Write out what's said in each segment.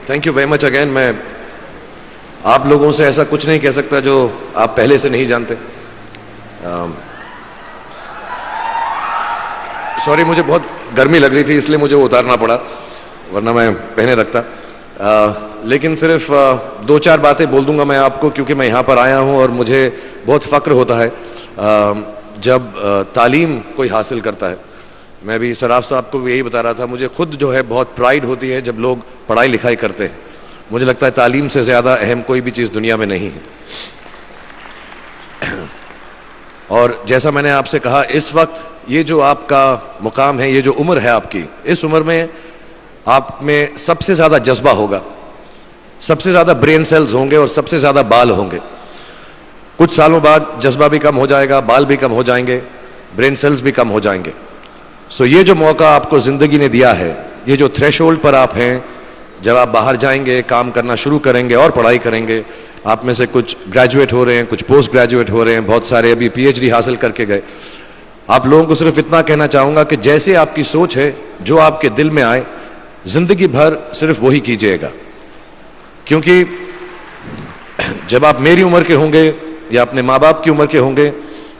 Thank you very much again. मैं आप लोगों से ऐसा कुछ नहीं कह सकता जो आप पहले से नहीं जानते। सॉरी, मुझे बहुत गर्मी लग रही थी इसलिए मुझे वो उतारना पड़ा, वरना मैं पहने रखता। लेकिन सिर्फ दो चार बातें बोल दूंगा मैं आपको, क्योंकि मैं यहाँ पर आया हूँ और मुझे बहुत फ़क्र होता है जब तालीम कोई हासिल करता है। मैं भी सराफ साहब को भी यही बता रहा था, मुझे खुद जो है बहुत प्राइड होती है जब लोग पढ़ाई लिखाई करते हैं। मुझे लगता है तालीम से ज़्यादा अहम कोई भी चीज़ दुनिया में नहीं है। और जैसा मैंने आपसे कहा, इस वक्त ये जो आपका मुकाम है, ये जो उम्र है आपकी, इस उम्र में आप में सबसे ज़्यादा जज्बा होगा, सबसे ज़्यादा ब्रेन सेल्स होंगे और सबसे ज़्यादा बाल होंगे। कुछ सालों बाद जज्बा भी कम हो जाएगा, बाल भी कम हो जाएंगे, ब्रेन सेल्स भी कम हो जाएंगे। सो ये जो मौका आपको ज़िंदगी ने दिया है, ये जो थ्रेशोल्ड पर आप हैं, जब आप बाहर जाएंगे, काम करना शुरू करेंगे और पढ़ाई करेंगे, आप में से कुछ ग्रेजुएट हो रहे हैं, कुछ पोस्ट ग्रेजुएट हो रहे हैं, बहुत सारे अभी पीएचडी हासिल करके गए। आप लोगों को सिर्फ इतना कहना चाहूँगा कि जैसे आपकी सोच है, जो आपके दिल में आए, ज़िंदगी भर सिर्फ वही कीजिएगा। क्योंकि जब आप मेरी उम्र के होंगे या अपने माँ बाप की उम्र के होंगे,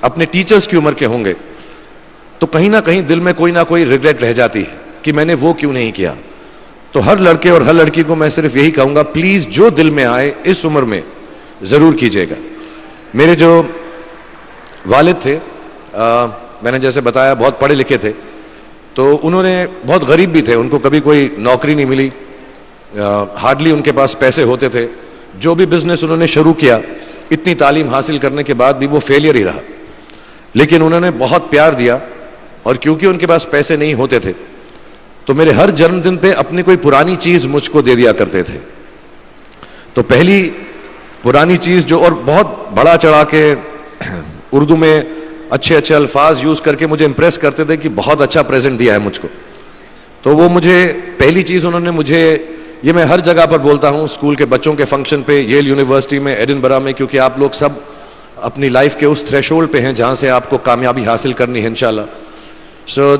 अपने टीचर्स की उम्र के होंगे, तो कहीं ना कहीं दिल में कोई ना कोई रिग्रेट रह जाती है कि मैंने वो क्यों नहीं किया। तो हर लड़के और हर लड़की को मैं सिर्फ यही कहूँगा, प्लीज़ जो दिल में आए इस उम्र में ज़रूर कीजिएगा। मेरे जो वालिद थे, मैंने जैसे बताया बहुत पढ़े लिखे थे, तो उन्होंने बहुत गरीब भी थे, उनको कभी कोई नौकरी नहीं मिली, हार्डली उनके पास पैसे होते थे। जो भी बिजनेस उन्होंने शुरू किया, इतनी तालीम हासिल करने के बाद भी वो फेलियर ही रहा। लेकिन उन्होंने बहुत प्यार दिया, और क्योंकि उनके पास पैसे नहीं होते थे तो मेरे हर जन्मदिन पे अपनी कोई पुरानी चीज़ मुझको दे दिया करते थे। तो पहली पुरानी चीज़ जो, और बहुत बड़ा चढ़ा के उर्दू में अच्छे अच्छे अल्फाज यूज़ करके मुझे इंप्रेस करते थे कि बहुत अच्छा प्रेजेंट दिया है मुझको। तो वो मुझे पहली चीज़ उन्होंने मुझे, ये मैं हर जगह पर बोलता हूँ, स्कूल के बच्चों के फंक्शन पे, येल यूनिवर्सिटी में, एडिनबरा में, क्योंकि आप लोग सब अपनी लाइफ के उस थ्रेशोल्ड पे हैं जहाँ से आपको कामयाबी हासिल करनी है इंशाल्लाह। सो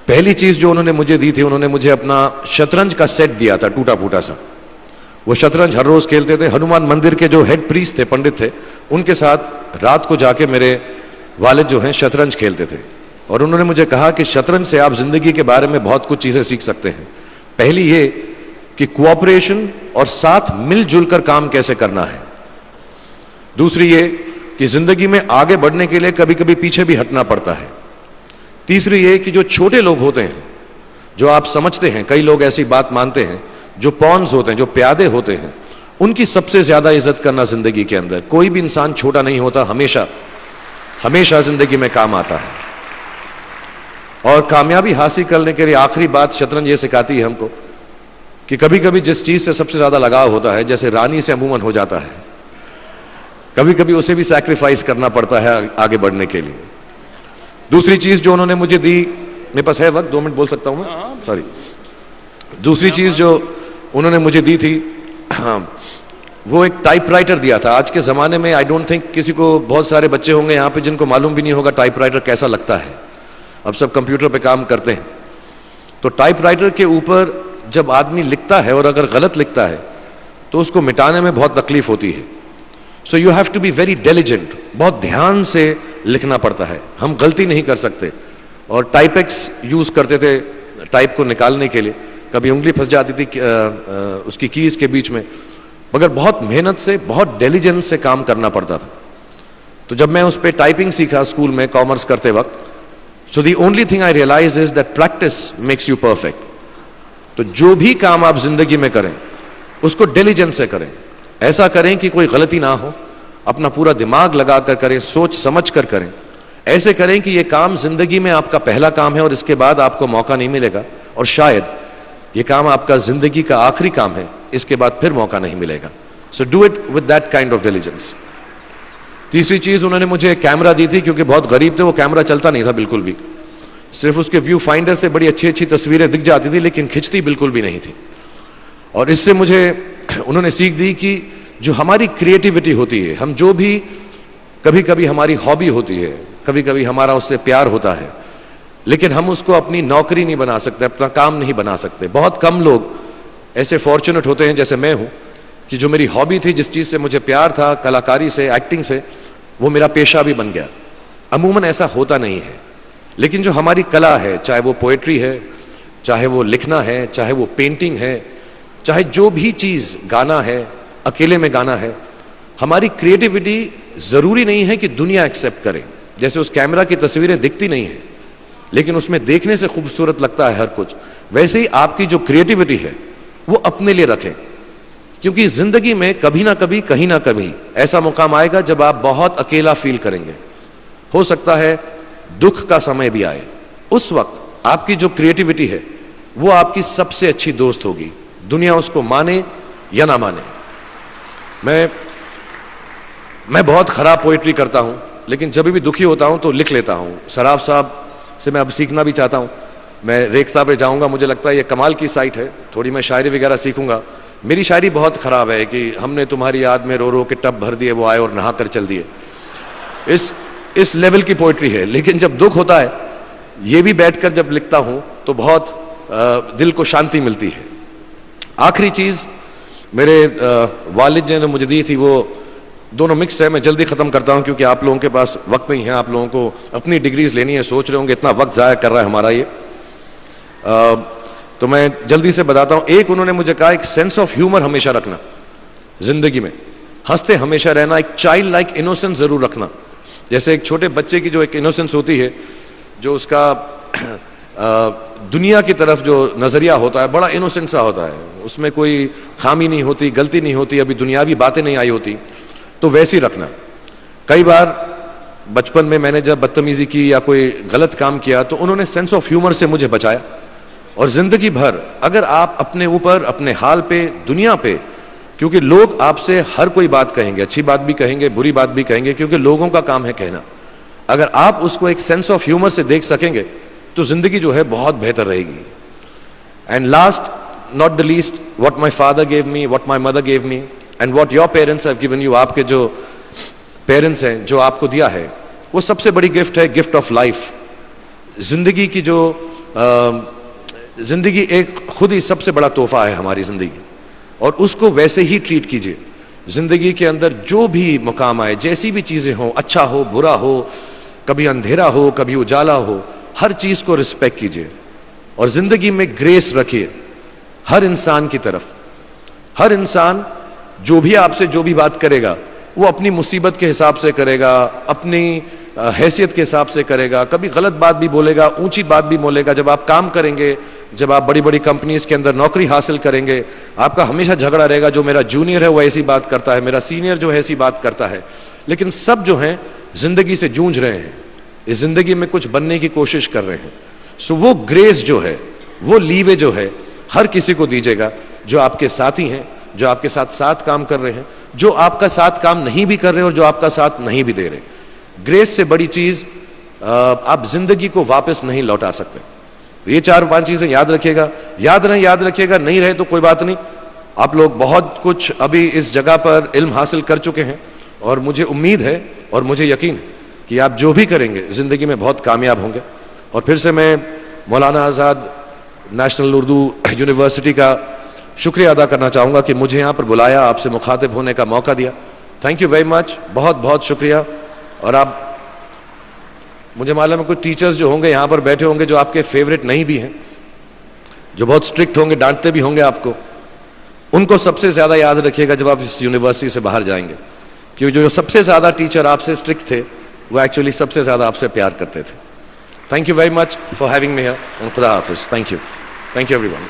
पहली चीज़ जो उन्होंने मुझे दी थी, उन्होंने मुझे अपना शतरंज का सेट दिया था, टूटा फूटा सा। वो शतरंज हर रोज़ खेलते थे। हनुमान मंदिर के जो हेड प्रीस्ट थे, पंडित थे, उनके साथ रात को जाके मेरे वालिद जो हैं शतरंज खेलते थे। और उन्होंने मुझे कहा कि शतरंज से आप ज़िंदगी के बारे में बहुत कुछ चीज़ें सीख सकते हैं। पहली ये कि कोऑपरेशन और साथ मिलजुल कर काम कैसे करना है। दूसरी ये कि ज़िंदगी में आगे बढ़ने के लिए कभी कभी पीछे भी हटना पड़ता है। तीसरी ये कि जो छोटे लोग होते हैं, जो आप समझते हैं, कई लोग ऐसी बात मानते हैं, जो पॉन्स होते हैं, जो प्यादे होते हैं, उनकी सबसे ज़्यादा इज्जत करना ज़िंदगी के अंदर। कोई भी इंसान छोटा नहीं होता, हमेशा हमेशा ज़िंदगी में काम आता है। और कामयाबी हासिल करने के लिए आखिरी बात शतरंज ये सिखाती है हमको कि कभी कभी जिस चीज़ से सबसे ज़्यादा लगाव होता है, जैसे रानी से अमूमन हो जाता है, कभी कभी उसे भी सैक्रिफाइस करना पड़ता है आगे बढ़ने के लिए। दूसरी चीज़ जो उन्होंने मुझे दी, मेरे पास है वक्त, 2 मिनट बोल सकता हूँ मैं, सॉरी। दूसरी चीज़ जो उन्होंने मुझे दी थी, वो एक टाइपराइटर दिया था। आज के ज़माने में आई डोंट थिंक किसी को, बहुत सारे बच्चे होंगे यहाँ पे जिनको मालूम भी नहीं होगा टाइपराइटर कैसा लगता है। अब सब कंप्यूटर पे काम करते हैं। तो टाइपराइटर के ऊपर जब आदमी लिखता है और अगर गलत लिखता है तो उसको मिटाने में बहुत तकलीफ होती है। So you have to be very diligent, बहुत ध्यान से लिखना पड़ता है। हम गलती नहीं कर सकते। और टाइपेक्स यूज़ करते थे टाइप को निकालने के लिए, कभी उंगली फंस जाती थी उसकी कीज के बीच में, मगर बहुत मेहनत से, बहुत डिलिजेंस से काम करना पड़ता था। तो जब मैं उस पर टाइपिंग सीखा स्कूल में कॉमर्स करते वक्त, so the only thing I realize is that practice makes you perfect. तो जो भी काम आप जिंदगी में करें उसको डिलिजेंस से करें, ऐसा करें कि कोई गलती ना हो, अपना पूरा दिमाग लगा कर करें, सोच समझ कर करें। ऐसे करें कि ये काम जिंदगी में आपका पहला काम है और इसके बाद आपको मौका नहीं मिलेगा, और शायद ये काम आपका जिंदगी का आखिरी काम है, इसके बाद फिर मौका नहीं मिलेगा। So do it with that kind of diligence. तीसरी चीज उन्होंने मुझे कैमरा दी थी, क्योंकि बहुत गरीब थे, वो कैमरा चलता नहीं था बिल्कुल भी, सिर्फ उसके व्यू फाइंडर से बड़ी अच्छी अच्छी तस्वीरें दिख जाती थी, लेकिन खिंचती बिल्कुल भी नहीं थी। और इससे मुझे उन्होंने सीख दी कि जो हमारी क्रिएटिविटी होती है, हम जो भी, कभी कभी हमारी हॉबी होती है, कभी कभी हमारा उससे प्यार होता है, लेकिन हम उसको अपनी नौकरी नहीं बना सकते, अपना काम नहीं बना सकते। बहुत कम लोग ऐसे फॉर्चुनेट होते हैं जैसे मैं हूं कि जो मेरी हॉबी थी, जिस चीज से मुझे प्यार था, कलाकारी से, एक्टिंग से, वो मेरा पेशा भी बन गया। अमूमन ऐसा होता नहीं है। लेकिन जो हमारी कला है, चाहे वो पोएट्री है, चाहे वो लिखना है, चाहे वो पेंटिंग है, चाहे जो भी चीज, गाना है, अकेले में गाना है, हमारी क्रिएटिविटी जरूरी नहीं है कि दुनिया एक्सेप्ट करे। जैसे उस कैमरा की तस्वीरें दिखती नहीं है लेकिन उसमें देखने से खूबसूरत लगता है हर कुछ, वैसे ही आपकी जो क्रिएटिविटी है वो अपने लिए रखें। क्योंकि जिंदगी में कभी ना कभी, कहीं ना कभी ऐसा मुकाम आएगा जब आप बहुत अकेला फील करेंगे। हो सकता है दुख का समय भी आए। उस वक्त आपकी जो क्रिएटिविटी है वो आपकी सबसे अच्छी दोस्त होगी, दुनिया उसको माने या ना माने। मैं बहुत खराब पोइट्री करता हूं, लेकिन जब भी दुखी होता हूं तो लिख लेता हूं। सराफ साहब से मैं अब सीखना भी चाहता हूं। मैं रेखता पे जाऊंगा, मुझे लगता है ये कमाल की साइट है, थोड़ी मैं शायरी वगैरह सीखूंगा। मेरी शायरी बहुत खराब है कि हमने तुम्हारी याद में रो रो के टब भर दिए, वो आए और नहा कर चल दिए। इस लेवल की पोइट्री है। लेकिन जब दुख होता है, ये भी बैठकर जब लिखता हूं तो बहुत दिल को शांति मिलती है। आखिरी चीज मेरे वालिद ने मुझे दी थी, वो दोनों मिक्स है, मैं जल्दी खत्म करता हूं क्योंकि आप लोगों के पास वक्त नहीं है, आप लोगों को अपनी डिग्रीज लेनी है, सोच रहे होंगे इतना वक्त जाया कर रहा है हमारा ये। तो मैं जल्दी से बताता हूं। एक उन्होंने मुझे कहा, एक सेंस ऑफ ह्यूमर हमेशा रखना जिंदगी में, हंसते हमेशा रहना, एक चाइल्ड लाइक इनोसेंस जरूर रखना। जैसे एक छोटे बच्चे की जो एक इनोसेंस होती है, जो उसका दुनिया की तरफ जो नजरिया होता है बड़ा इनोसेंट सा होता है, उसमें कोई खामी नहीं होती, गलती नहीं होती, अभी दुनियावी बातें नहीं आई होती, तो वैसे ही रखना। कई बार बचपन में मैंने जब बदतमीजी की या कोई गलत काम किया तो उन्होंने सेंस ऑफ ह्यूमर से मुझे बचाया। और जिंदगी भर अगर आप अपने ऊपर, अपने हाल पे, दुनिया पे, क्योंकि लोग आपसे हर कोई बात कहेंगे, अच्छी बात भी कहेंगे, बुरी बात भी कहेंगे, क्योंकि लोगों का काम है कहना। अगर आप उसको एक सेंस ऑफ ह्यूमर से देख सकेंगे तो जिंदगी जो है बहुत बेहतर रहेगी। And last not the least, what my father gave me, what my mother gave me and what your parents have given you, आपके जो पेरेंट्स हैं जो आपको दिया है, वो सबसे बड़ी गिफ्ट है, गिफ्ट ऑफ लाइफ। जिंदगी की जो जिंदगी एक खुद ही सबसे बड़ा तोहफा है हमारी जिंदगी, और उसको वैसे ही ट्रीट कीजिए। जिंदगी के अंदर जो भी मुकाम आए, जैसी भी चीजें हो, अच्छा हो, बुरा हो, कभी अंधेरा हो, कभी उजाला हो, हर चीज को रिस्पेक्ट कीजिए और जिंदगी में ग्रेस रखिए हर इंसान की तरफ। हर इंसान जो भी आपसे जो भी बात करेगा वो अपनी मुसीबत के हिसाब से करेगा, अपनी हैसियत के हिसाब से करेगा। कभी गलत बात भी बोलेगा, ऊंची बात भी बोलेगा। जब आप काम करेंगे, जब आप बड़ी बड़ी कंपनीज के अंदर नौकरी हासिल करेंगे, आपका हमेशा झगड़ा रहेगा, जो मेरा जूनियर है वो ऐसी बात करता है, मेरा सीनियर जो है ऐसी बात करता है। लेकिन सब जो हैं जिंदगी से जूझ रहे हैं, इस जिंदगी में कुछ बनने की कोशिश कर रहे हैं। सो वो ग्रेस जो है, वो लीवे जो है, हर किसी को दीजिएगा जो आपके साथी हैं, जो आपके साथ साथ काम कर रहे हैं, जो आपका साथ काम नहीं भी कर रहे और जो आपका साथ नहीं भी दे रहे। ग्रेस से बड़ी चीज आप जिंदगी को वापस नहीं लौटा सकते। ये 4-5 चीजें याद रखिएगा। याद रखिएगा, नहीं रहे तो कोई बात नहीं। आप लोग बहुत कुछ अभी इस जगह पर इल्म हासिल कर चुके हैं और मुझे उम्मीद है और मुझे यकीन है कि आप जो भी करेंगे जिंदगी में बहुत कामयाब होंगे। और फिर से मैं मौलाना आज़ाद नेशनल उर्दू यूनिवर्सिटी का शुक्रिया अदा करना चाहूँगा कि मुझे यहाँ पर बुलाया, आपसे मुखातिब होने का मौका दिया। थैंक यू वेरी मच, बहुत बहुत शुक्रिया। और आप, मुझे मालूम है कुछ टीचर्स जो होंगे यहाँ पर बैठे होंगे जो आपके फेवरेट नहीं भी हैं, जो बहुत स्ट्रिक्ट होंगे, डांटते भी होंगे आपको, उनको सबसे ज़्यादा याद रखिएगा जब आप इस यूनिवर्सिटी से बाहर जाएंगे, क्योंकि जो सबसे ज़्यादा टीचर आपसे स्ट्रिक्ट थे वो एक्चुअली सबसे ज़्यादा आपसे प्यार करते थे। Thank you very much for having me here and खुदा हाफिज़। Thank you everyone.